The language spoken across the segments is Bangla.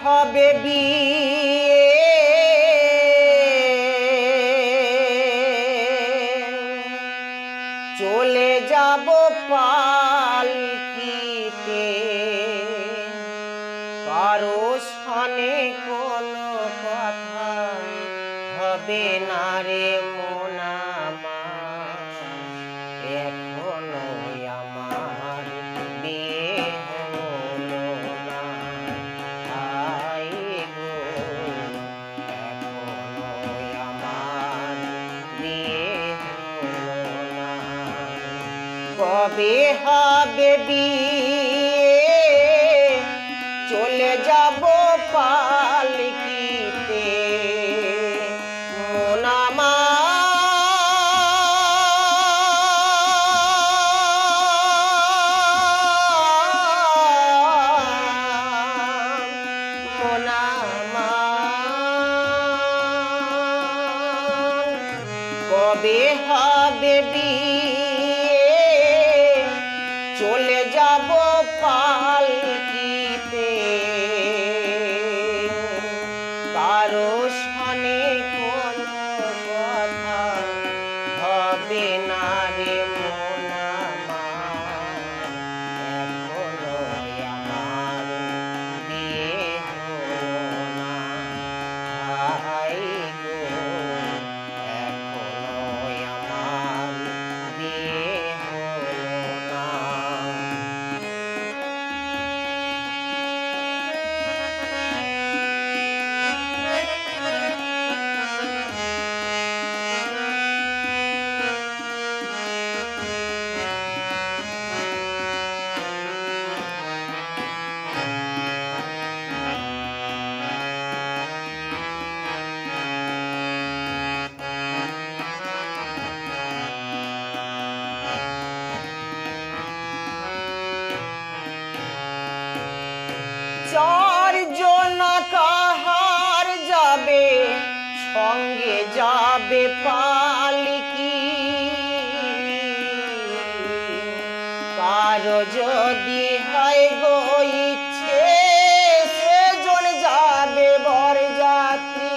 হবে বিয়ে চলে যাব পালকিতে কারো সনে কোনো কথা হবে না রে মন আমার এখনো আমার বিয়ে হলো না আই গো এখনো আমার বিয়ে হলো না কবে হবে বিয়ে চলে যাব পালকিতে মন কবে হবে বিয়ে চলে যাব পালকিতে কারো সনে কোনো কথা হবে না রে মন আমার এখনো আমার বিয়ে হলো না আই গো এখনো আমার বিয়ে হলো না চারজন কাহার যাবে সঙ্গে যাবে পালকি কারো যদি হয় গো ইচ্ছে সেজন যাবে বরযাত্রী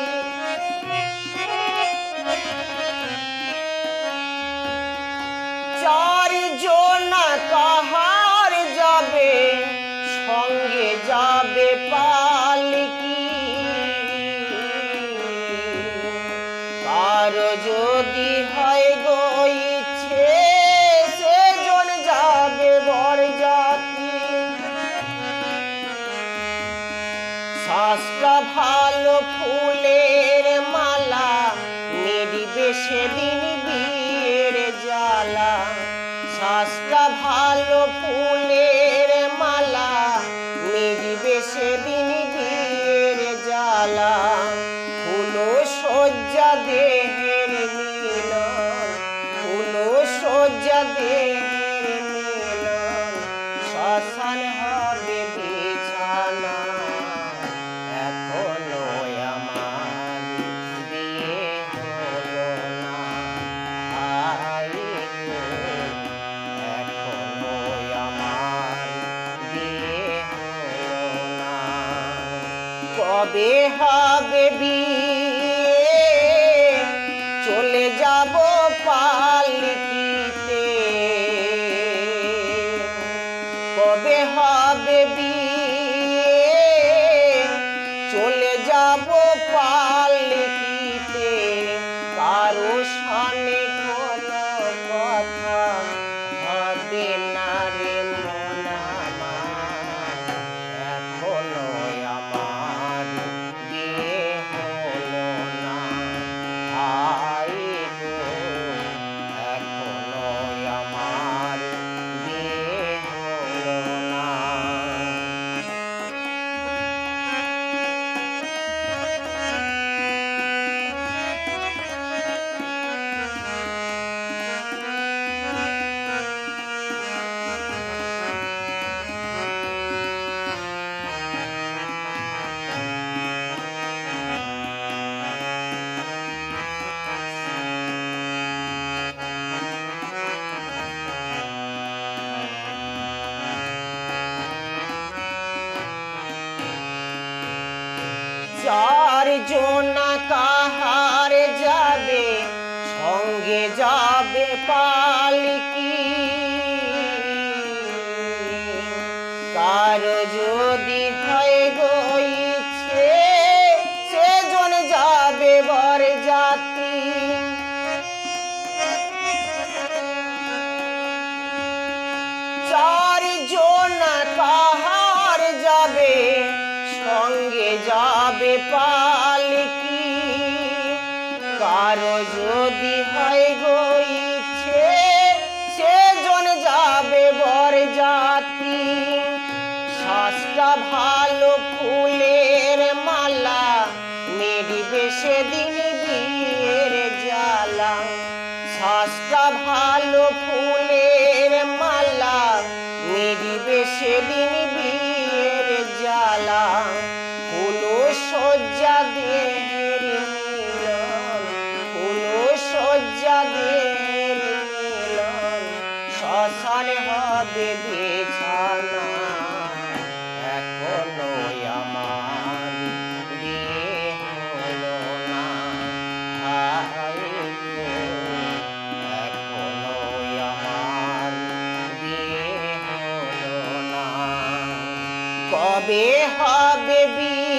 চারজন কাহার যাবে সঙ্গে যাবে পালকি কারো যদি হয় গো ইচ্ছে সেজন যাবে বরযাত্রী শাস্ত্রা ভালো ফুলের মালা নেড়িবে সেদিন বিয়ের জ্বালা শাস্ত্রা ভালো ফুলের মালা নেড়িবে সেদিন বিয়ের জ্বালা ফুল সজ্জা দেহের মিলন ফুল সজ্জা দেহের মিলন শ্মশান হবে বিছানা এখনো আমার বিয়ে হলো না আই গো এখনো আমার বিয়ে হলো না কবে হবে বিয়ে চলে যাব পালকিতে কবে হবে বিয়ে চলে যাব পালকিতে কারো সনে কোনো কথা হবে না রে মন আমার এখনো আমার বিয়ে হলো চারজনা কাহারে যাবে, সঙ্গে যাবে পালকি। কারো যদি হয় গো ইচ্ছে, সেজন যাবে বরযাত্রী। চারজনা কাহার যাবে, সঙ্গে যাবে পালকি। কারো যদি হয় গো ইচ্ছে, সেজন যাবে বরযাত্রী। সাজটা ভালো ফুলের মালা, নেড়িবে সেদিন বিয়ের জ্বালা। সাজটা ভালো ফুলের মালা, নেড়িবে সেদিন বিয়ের জ্বালা। হলো সজ্জা দেহের মিলন, হলো সজ্জা দেহের মিলন। শ্মশান হবে বিছানা, এখনো আমার বিয়ে হলো না। হায় গো, এখনো আমার বিয়ে হলো না। কবে হবে বিয়ে?